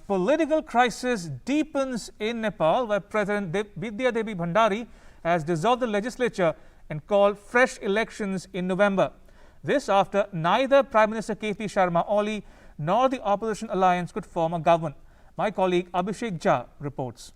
political crisis deepens in Nepal, where President Vidya Devi Bhandari has dissolved the legislature and called fresh elections in November. This after neither Prime Minister KP Sharma Oli nor the opposition alliance could form a government. My colleague Abhishek Jha reports.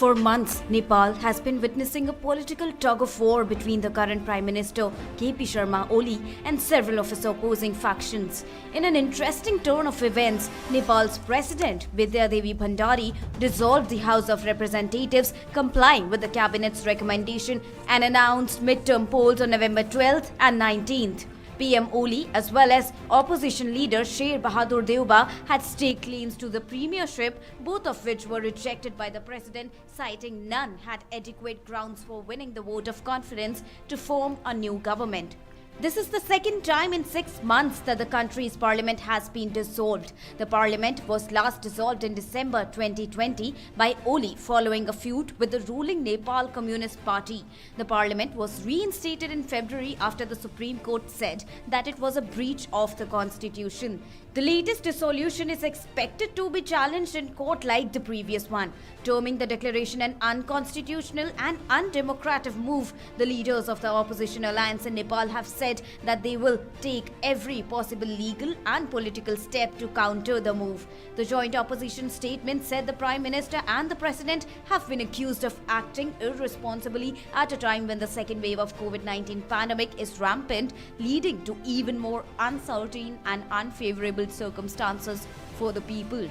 For months, Nepal has been witnessing a political tug-of-war between the current Prime Minister KP Sharma Oli and several of his opposing factions. In an interesting turn of events, Nepal's President Vidya Devi Bhandari dissolved the House of Representatives, complying with the Cabinet's recommendation, and announced mid-term polls on November 12th and 19th. PM Oli as well as opposition leader Sher Bahadur Deuba had staked claims to the premiership, both of which were rejected by the president, citing none had adequate grounds for winning the vote of confidence to form a new government. This is the second time in 6 months that the country's parliament has been dissolved. The parliament was last dissolved in December 2020 by Oli following a feud with the ruling Nepal Communist Party. The parliament was reinstated in February after the Supreme Court said that it was a breach of the constitution. The latest dissolution is expected to be challenged in court like the previous one. Terming the declaration an unconstitutional and undemocratic move, the leaders of the opposition alliance in Nepal have said that they will take every possible legal and political step to counter the move. The joint opposition statement said the Prime Minister and the President have been accused of acting irresponsibly at a time when the second wave of COVID-19 pandemic is rampant, leading to even more uncertain and unfavorable circumstances for the people.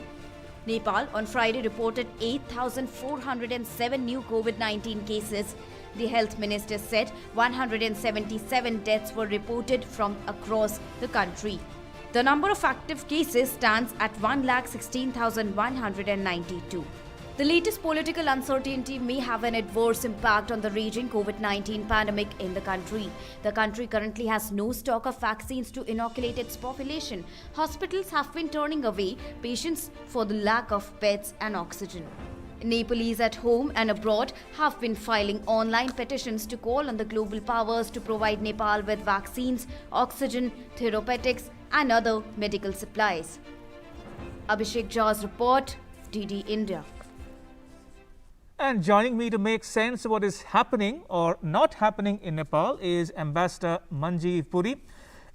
Nepal on Friday reported 8,407 new COVID-19 cases. The health minister said 177 deaths were reported from across the country. The number of active cases stands at 1,16,192. The latest political uncertainty may have an adverse impact on the raging COVID-19 pandemic in the country. The country currently has no stock of vaccines to inoculate its population. Hospitals have been turning away patients for the lack of beds and oxygen. Nepalese at home and abroad have been filing online petitions to call on the global powers to provide Nepal with vaccines, oxygen, therapeutics, and other medical supplies. Abhishek Jha's report, DD India. And joining me to make sense of what is happening or not happening in Nepal is Ambassador Manjeev Puri.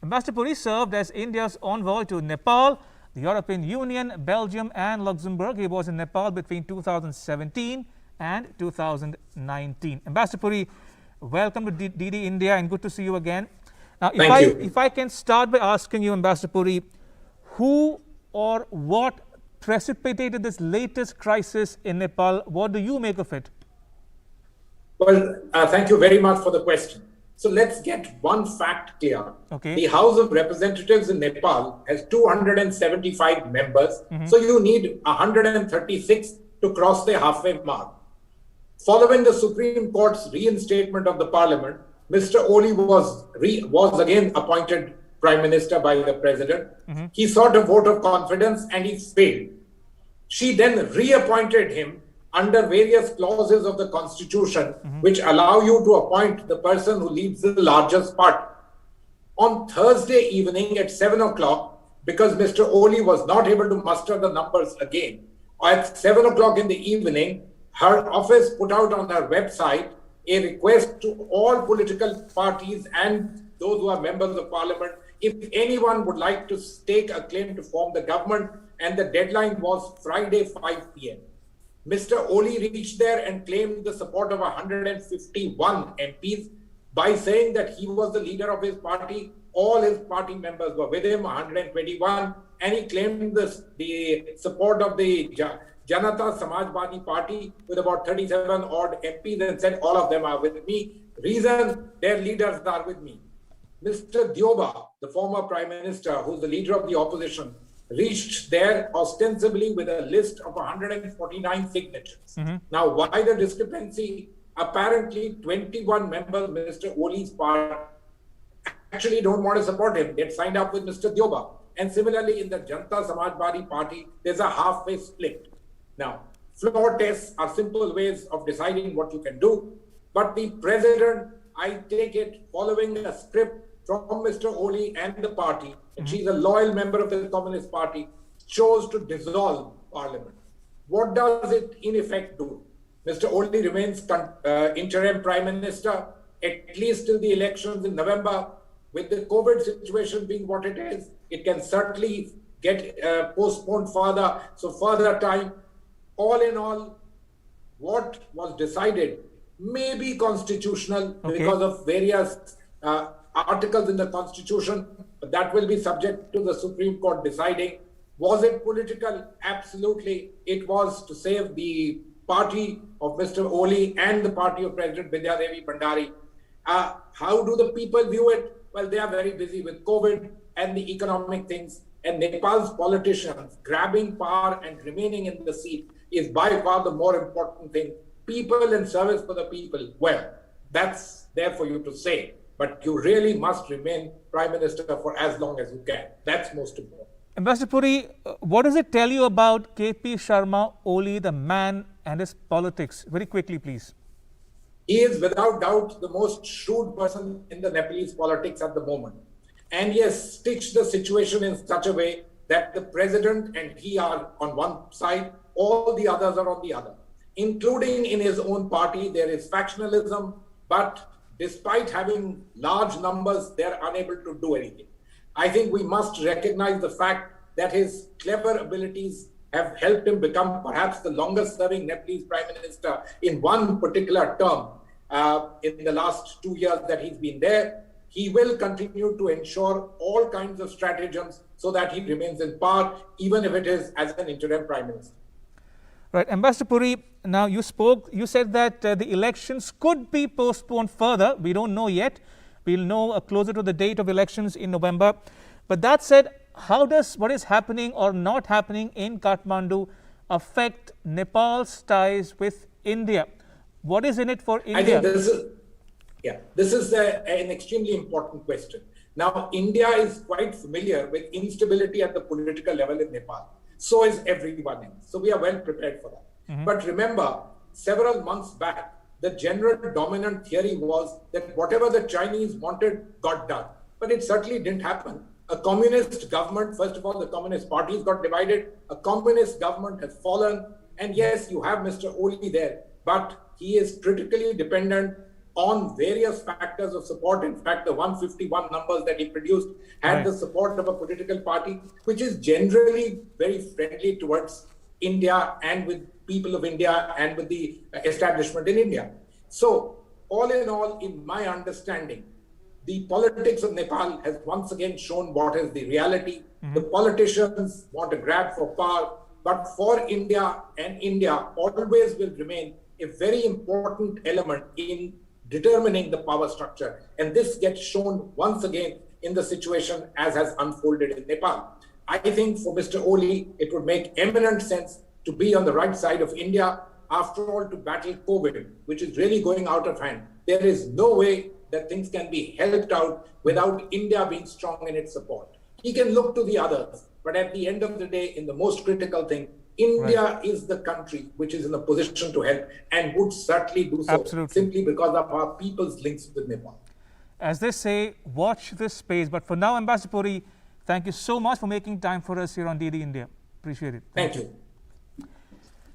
Ambassador Puri served as India's envoy to Nepal, the European Union, Belgium and Luxembourg. He was in Nepal between 2017 and 2019. Ambassador Puri, welcome to DD India and good to see you again. Now, if I can start by asking you, Ambassador Puri, who or what precipitated this latest crisis in Nepal? What do you make of it? Well, thank you very much for the question. So let's get one fact clear. Okay. The House of Representatives in Nepal has 275 members. So you need 136 to cross the halfway mark. Following the Supreme Court's reinstatement of the parliament, Mr. Oli was again appointed Prime Minister by the President. He sought a vote of confidence and he failed. She then reappointed him under various clauses of the Constitution, which allow you to appoint the person who leads the largest party. On Thursday evening at 7 o'clock, because Mr. Oli was not able to muster the numbers again, at 7 o'clock in the evening, her office put out on her website a request to all political parties and those who are members of parliament, if anyone would like to stake a claim to form the government, and the deadline was Friday 5 p.m. Mr. Oli reached there and claimed the support of 151 MPs by saying that he was the leader of his party. All his party members were with him, 121, and he claimed the support of the Janata Samajwadi Party with about 37 odd MPs and said all of them are with me. Reason, their leaders are with me. Mr. Deuba, the former Prime Minister, who's the leader of the opposition, reached there ostensibly with a list of 149 signatures. Now, why the discrepancy? Apparently, 21 members of Mr. Oli's party actually don't want to support him. They'd signed up with Mr. Deuba. And similarly, in the Janata Samajwadi Party, there's a halfway split. Now, floor tests are simple ways of deciding what you can do. But the president, I take it, following a script from Mr. Oli and the party, and she's a loyal member of the Communist Party, chose to dissolve parliament. What does it in effect do? Mr. Oli remains interim prime minister, at least till the elections in November. With the COVID situation being what it is, it can certainly get postponed further, so further time. All in all, what was decided may be constitutional because of various articles in the constitution, but that will be subject to the Supreme Court deciding. Was it political? Absolutely. It was to save the party of Mr. Oli and the party of President Vidya Devi Bhandari. How do the people view it? Well, they are very busy with COVID and the economic things, and Nepal's politicians grabbing power and remaining in the seat is by far the more important thing. People and service for the people. Well, that's there for you to say, but you really must remain Prime Minister for as long as you can. That's most important. Ambassador Puri, what does it tell you about KP Sharma Oli, the man, and his politics? Very quickly, please. He is without doubt the most shrewd person in the Nepalese politics at the moment. And he has stitched the situation in such a way that the president and he are on one side, all the others are on the other. Including in his own party, there is factionalism, but despite having large numbers, they're unable to do anything. I think we must recognize the fact that his clever abilities have helped him become perhaps the longest serving Nepalese Prime Minister in one particular term in the last 2 years that he's been there. He will continue to ensure all kinds of stratagems so that he remains in power, even if it is as an interim Prime Minister. Right. Ambassador Puri, now you said that the elections could be postponed further. We don't know yet. We'll know closer to the date of elections in November. But that said, how does what is happening or not happening in Kathmandu affect Nepal's ties with India? What is in it for India? I think this is an extremely important question. Now, India is quite familiar with instability at the political level in Nepal. So is everyone else. So we are well prepared for that. But remember, several months back, the general dominant theory was that whatever the Chinese wanted got done. But it certainly didn't happen. A communist government, first of all, the communist parties got divided. A communist government has fallen. And yes, you have Mr. Oli there, but he is critically dependent on various factors of support. In fact, the 151 numbers that he produced had the support of a political party, which is generally very friendly towards India and with people of India and with the establishment in India. So, all in all, in my understanding, the politics of Nepal has once again shown what is the reality. The politicians want to grab for power, but for India, and India always will remain a very important element in determining the power structure. And this gets shown once again in the situation as has unfolded in Nepal. I think for Mr. Oli, it would make eminent sense to be on the right side of India, after all, to battle COVID, which is really going out of hand. There is no way that things can be helped out without India being strong in its support. He can look to the others, but at the end of the day, in the most critical thing, India is the country which is in a position to help and would certainly do so simply because of our people's links with Nepal. As they say, watch this space. But for now, Ambassador Puri, thank you so much for making time for us here on DD India. Appreciate it. Thank you.